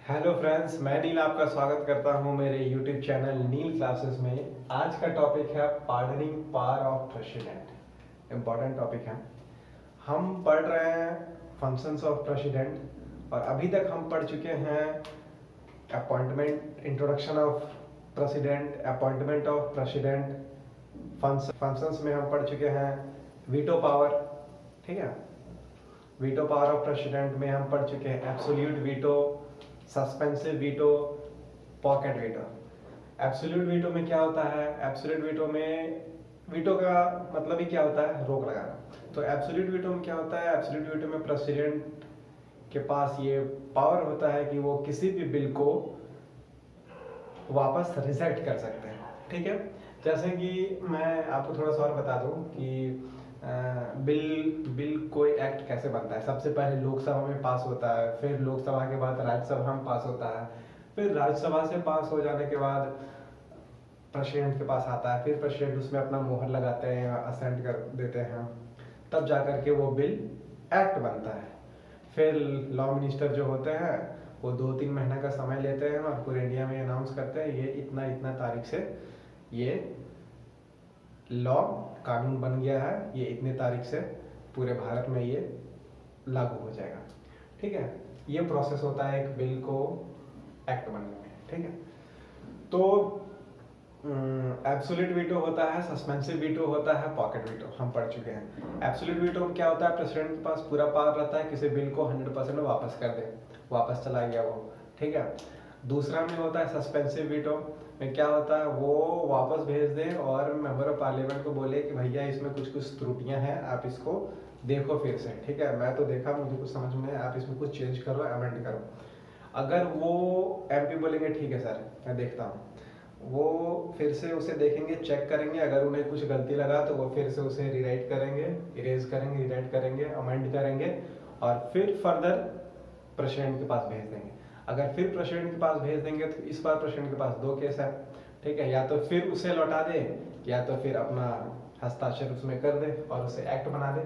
Hello friends, मैं नील आपका स्वागत करता हूं मेरे यूट्यूब चैनल नील क्लासेस में। आज का टॉपिक है pardoning power of president. Important topic है। हम पढ़ रहे हैं फंक्शंस ऑफ प्रेसिडेंट और अभी तक हम पढ़ चुके हैं appointment, introduction of president, appointment of president. Functions में हम पढ़ चुके हैं वीटो पावर, ठीक है। वीटो पावर ऑफ प्रेसिडेंट में हम पढ़ चुके हैं absolute veto, suspensive veto, pocket veto. Absolute veto में क्या होता है? एब्सोल्यूट वीटो में वीटो का मतलब ही क्या होता है? रोक लगाना। तो एब्सोल्यूट वीटो में क्या होता है? एब्सोल्यूट वीटो में प्रेसिडेंट के पास ये पावर होता है कि वो किसी भी बिल को वापस रिजेक्ट कर सकते हैं, ठीक है। जैसे कि मैं आपको थोड़ा सा और बता दूं कि बिल कोई एक्ट कैसे बनता है। सबसे पहले लोकसभा में पास होता है, फिर लोकसभा के बाद राज्यसभा में पास होता है, फिर राज्यसभा से पास हो जाने के बाद प्रेसिडेंट के पास आता है, फिर प्रेसिडेंट उसमें अपना मोहर लगाते हैं, असेंट कर देते हैं, तब जाकर के वो बिल एक्ट बनता है। फिर लॉ मिनिस्टर जो होते हैं वो 2-3 महीने का समय लेते हैं और पूरे इंडिया में अनाउंस करते हैं ये इतना इतना तारीख से ये लॉ कानून बन गया है, ये इतने तारीख से पूरे भारत में ये लागू हो जाएगा, ठीक है। ये प्रोसेस होता है एक बिल को एक्ट बनने में, ठीक है। तो एब्सोल्यूट वीटो होता है, सस्पेंसिव वीटो होता है, पॉकेट वीटो हम पढ़ चुके हैं। एब्सोल्यूट वीटो में क्या होता है? प्रेसिडेंट के पास पूरा पावर रहता है किसी बिल को 100% वापस कर दे, वापस चला गया वो, ठीक है। दूसरा में होता है सस्पेंसिव वीटो में क्या होता है? वो वापस भेज दे और मेंबर ऑफ पार्लियामेंट को बोले कि भैया इसमें कुछ कुछ त्रुटियां हैं, आप इसको देखो फिर से, ठीक है। मैं तो देखा, मुझे कुछ समझ में, आप इसमें कुछ चेंज करो, अमेंड करो। अगर वो एमपी बोलेंगे ठीक है सर मैं देखता हूँ, वो फिर से उसे देखेंगे, चेक करेंगे, अगर उन्हें कुछ गलती लगा तो वो फिर से उसे रीराइट करेंगे, इरेज करेंगे, रीराइट करेंगे, अमेंड करेंगे और फिर फर्दर प्रेसिडेंट के पास भेज देंगे। अगर फिर प्रेसिडेंट के पास भेज देंगे तो इस बार प्रेसिडेंट के पास 2 केस है, ठीक है। या तो फिर उसे लौटा दे या तो फिर अपना हस्ताक्षर उसमें कर दे और उसे एक्ट बना दे।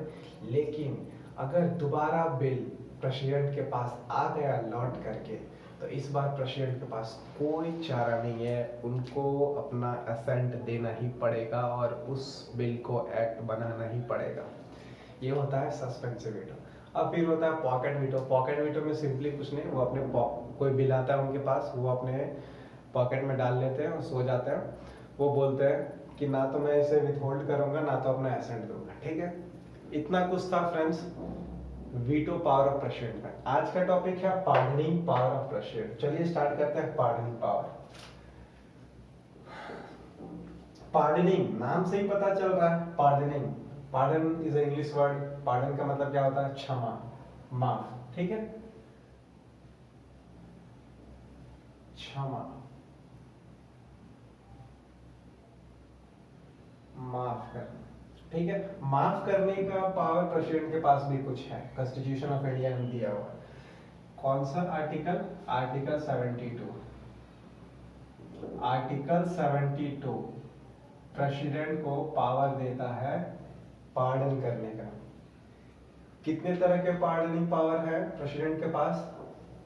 लेकिन अगर दोबारा बिल प्रेसिडेंट के पास आ गया लौट करके, तो इस बार प्रेसिडेंट के पास कोई चारा नहीं है, उनको अपना असेंट देना ही पड़ेगा और उस बिल को एक्ट बनाना ही पड़ेगा। ये होता है सस्पेंसिव वीटो। अब फिर होता है पॉकेट वीटो। पॉकेट वीटो में सिंपली कुछ नहीं, वो अपने कोई बिल आता है उनके पास, वो अपने पॉकेट में डाल लेते हैं और सो जाते हैं। वो बोलते हैं कि ना तो मैं इसे विथहोल्ड करूंगा ना तो अपना एसेंट दूंगा, ठीक है। इतना कुछ था friends veto power of president का। आज का टॉपिक है पार्डनिंग पावर ऑफ प्रेसिडेंट। चलिए स्टार्ट करते हैं पार्डनिंग पावर। पार्डनिंग नाम से ही पता चल रहा है, pardoning, pardon is English word. Pardon का मतलब क्या होता है? क्षमा, माफ, ठीक है। क्षमा, माफ करना, ठीक है। माफ करने का पावर प्रेसिडेंट के पास भी कुछ है, कॉन्स्टिट्यूशन ऑफ इंडिया में दिया हुआ। कौन सा आर्टिकल? आर्टिकल 72। आर्टिकल 72 प्रेसिडेंट को पावर देता है पार्डन करने का। कितने तरह के पार्डनिंग पावर है प्रेसिडेंट के पास?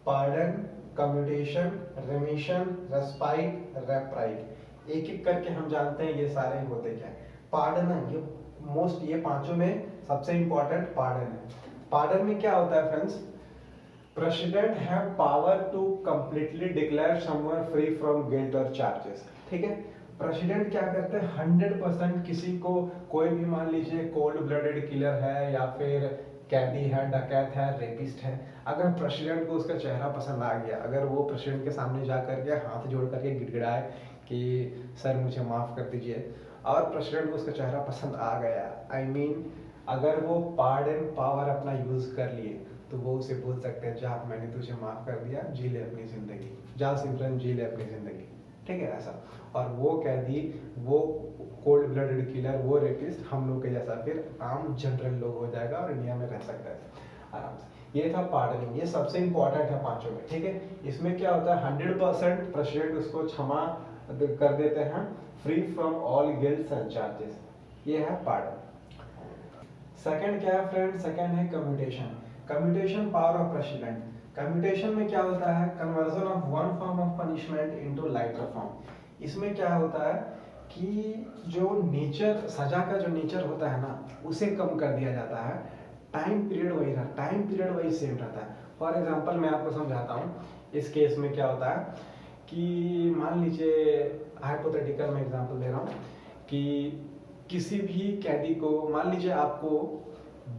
Pardon, commutation, remission, respite, reprieve. एक एक करके हम जानते हैं ये सारे होते क्या है। पार्डन है ये मोस्ट, ये पांचों में सबसे इंपॉर्टेंट पार्डन है। पार्डन में क्या होता है friends? President have power to completely declare someone free from guilt और चार्जेस, ठीक है। प्रेसिडेंट क्या करते हैं? 100% किसी को, कोई भी मान लीजिए कोल्ड ब्लडेड किलर है या फिर कैदी है, डकैत है, रेपिस्ट है, अगर प्रेसिडेंट को उसका चेहरा पसंद आ गया, अगर वो प्रेसिडेंट के सामने जा करके हाथ जोड़ करके गिड़गिड़ाए कि सर मुझे माफ कर दीजिए, और प्रेसिडेंट को उसका चेहरा पसंद आ गया, आई मीन अगर वो पार्डन पावर अपना यूज कर लिए तो वो उसे बोल सकते हैं जा मैंने तुझे माफ कर दिया, जी ले अपनी जिंदगी, जा सिमरन जी ले अपनी जिंदगी, ठीक है ऐसा। और वो कैदी, वो कोल्ड ब्लडेड किलर, वो रेपिस्ट हम लोग के जैसा फिर आम जनरल लोग हो जाएगा और इंडिया में रह सकता है आराम से। ये था पार्डनिंग, ये सबसे इंपॉर्टेंट है पांचों में, ठीक है। इसमें क्या होता है? 100% प्रेसिडेंट उसको क्षमा कर देते हैं, free from all gilts and charges. ये है पार्डन। सेकंड क्या है फ्रेंड? सेकंड है commutation. Commutation power of president. Commutation में क्या होता है, conversion of one form of punishment into lighter form. इसमें क्या होता है कि जो नेचर, सजा का जो नेचर होता है ना, उसे कम कर दिया जाता है, टाइम पीरियड वही रहता, टाइम पीरियड वही सेम रहता है। फॉर एग्जांपल मैं आपको समझाता हूँ। इस केस में क्या होता है कि मान लीजिए, हाइपोथेटिकल मैं एग्जांपल दे रहा हूँ कि किसी भी कैदी को, मान लीजिए आपको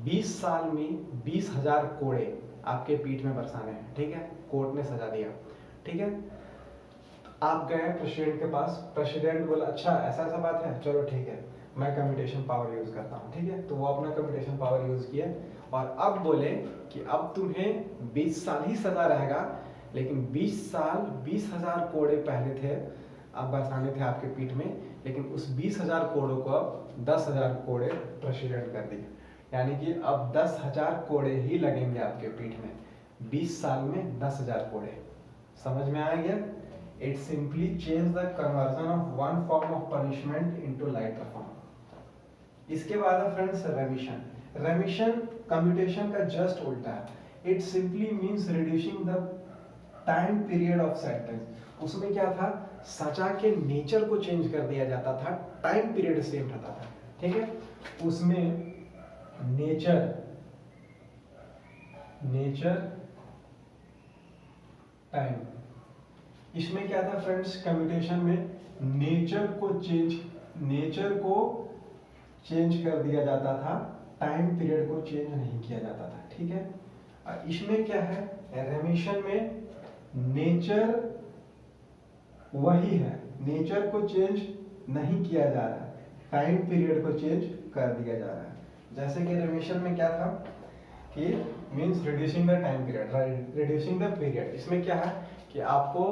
20 साल में 20,000 कोड़े आपके पीठ में बरसाने हैं, ठीक है, कोर्ट ने सजा दिया, ठीक है। आप गए प्रेसिडेंट के पास, प्रेसिडेंट बोला अच्छा ऐसा ऐसा बात है, चलो ठीक है मैं कम्यूटेशन पावर यूज करता हूँ, ठीक है। तो वो अपना कम्यूटेशन पावर यूज किया और अब बोले कि अब तुम्हें 20 साल ही सजा रहेगा, लेकिन 20 साल 20,000 कोड़े पहले थे, अब बरसाने थे आपके पीठ में, लेकिन उस 20,000 कोड़ों को अब 10,000 कोड़े प्रेसिडेंट कर दिए, यानी कि अब 10,000 कोड़े ही लगेंगे आपके पीठ में, 20 साल में 10,000 कोड़े। समझ में आ गया? It simply change the conversion of one form of punishment into lighter form. इसके बाद है फ्रेंड्स रेमिशन। रेमिशन कम्यूटेशन का जस्ट उल्टा है। It simply means reducing the time period of sentence. उसमें क्या था, सजा के नेचर को चेंज कर दिया जाता था, टाइम पीरियड सेम रहता था, ठीक है। उसमें नेचर टाइम, इसमें क्या था फ्रेंड्स, कम्यूटेशन में नेचर को चेंज कर दिया जाता था, टाइम पीरियड को चेंज नहीं किया जाता था, ठीक है। और इसमें क्या है, रेमिशन में नेचर वही है, नेचर को चेंज नहीं किया जा रहा है, टाइम पीरियड को चेंज कर दिया जा रहा है। जैसे कि रेमिशन में क्या था कि means reducing the time period, reducing the period. इसमें क्या है कि आपको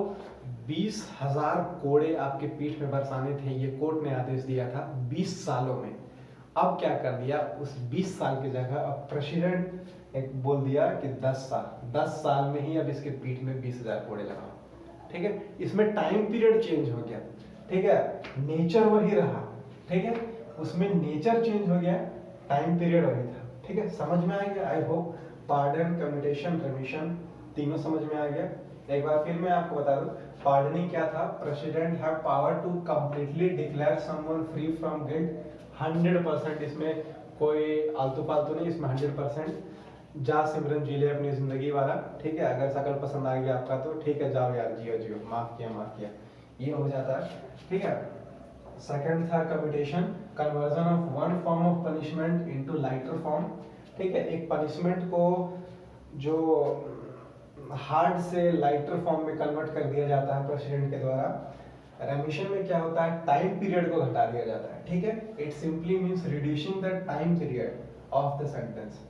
20,000 कोड़े आपके पीठ में बरसाने थे, ये कोर्ट ने आदेश दिया था 20 सालों में। अब क्या कर दिया, उस 20 साल की जगह अब प्रेसिडेंट एक बोल दिया कि 10 साल में ही अब इसके पीठ में 20,000 कोड़े लगाओ, ठीक है। इसमें टाइम पीरियड चेंज हो गया, ठीक है, नेचर वही रहा, ठीक है, उसमें नेचर चेंज हो गया, टाइम पीरियड वही था, ठीक है। समझ में आ गया? आई होप पार्डन, कम्यूटेशन, रेमिशन तीनों समझ में आ गया। एक बार फिर मैं आपको बता दूं, पार्डनिंग क्या था, president have power to completely declare someone free from guilt, 100%, इसमें कोई आलतू फालतू नहीं, इसमें 100% जा सिमरन जी ले अपनी जिंदगी वाला, ठीक है। अगर शकल पसंद आ गया आपका तो ठीक है, जाओ यार, जियो जियो, माफ किया, ये हो जाता है, ठीक है। सेकंड था commutation, conversion of one form of punishment into lighter form, ठीक है। एक पनिशमेंट को जो हार्ड से लाइटर फॉर्म में कन्वर्ट कर दिया जाता है प्रेसिडेंट के द्वारा। रेमिशन में क्या होता है, टाइम पीरियड को घटा दिया जाता है, ठीक है। It simply means reducing the time period of the sentence.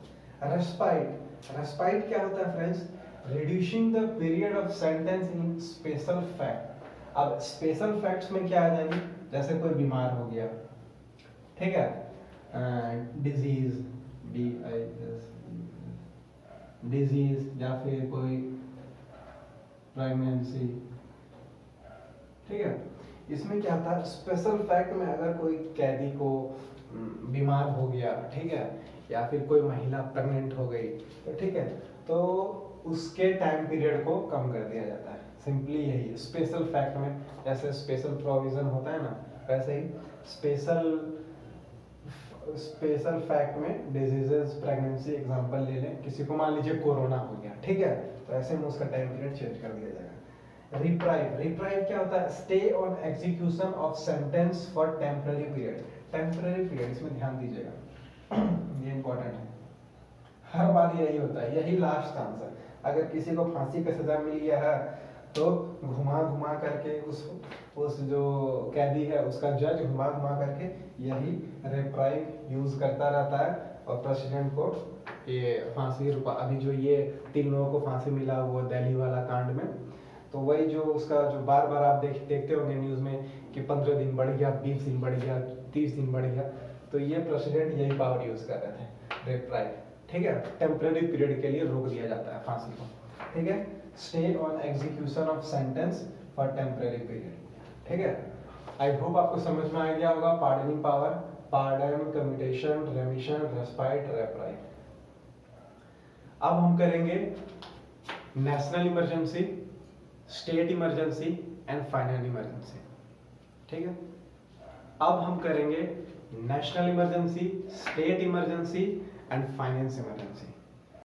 Respite क्या होता है friends, reducing the period of sentence in special fact. अब स्पेशल फैक्ट्स में क्या आ जाएंगे, जैसे कोई बीमार हो गया, ठीक है, डिजीज, डिजीज, या फिर कोई प्रेगनेंसी, ठीक है। इसमें क्या था, स्पेशल फैक्ट में अगर कोई कैदी को बीमार हो गया, ठीक है, या फिर कोई महिला प्रेग्नेंट हो गई, तो ठीक है, तो उसके टाइम पीरियड को कम कर दिया जाता है। सिंपली यही स्पेशल फैक्ट में, जैसे स्पेशल प्रोविजन होता है ना, वैसे ही स्पेशल फैक्ट में डिजीजेस, प्रेगनेंसी एग्जांपल ले लें, किसी को मान लीजिए कोरोना हो गया, ठीक है, तो ऐसे में उसका टाइम पीरियड चेंज कर दिया जाएगा। रिप्राइव क्या होता है, stay on execution of sentence for temporary period. Temporary period, इसमें ध्यान दीजिएगा, ये इंपॉर्टेंट है, हर बार यही होता है, यही लास्ट आंसर। अगर किसी को फांसी का सजा मिल गया है तो घुमा करके उस जो कैदी है उसका जज घुमा करके यही रिप्राइव यूज करता रहता है, और प्रेसिडेंट को ये फांसी अभी जो ये 3 लोगों को फांसी मिला वो दिल्ली वाला कांड में, तो वही जो उसका जो बार बार आप देखते होंगे न्यूज में कि 15 दिन बढ़ गया, 20 दिन बढ़ गया, 30 दिन बढ़ गया, तो ये प्रेसिडेंट यही पावर यूज कर रहे थे, रिप्राइव, ठीक है। टेम्पररी पीरियड के लिए रोक दिया जाता है फांसी को, ठीक है। Stay on execution of sentence for temporary period, ठीक है। आई होप आपको समझ में आ गया होगा pardoning power, pardon, commutation, remission, respite, reprieve. अब हम करेंगे national emergency, state emergency and final emergency. ठीक है, अब हम करेंगे national emergency, state emergency and finance emergency.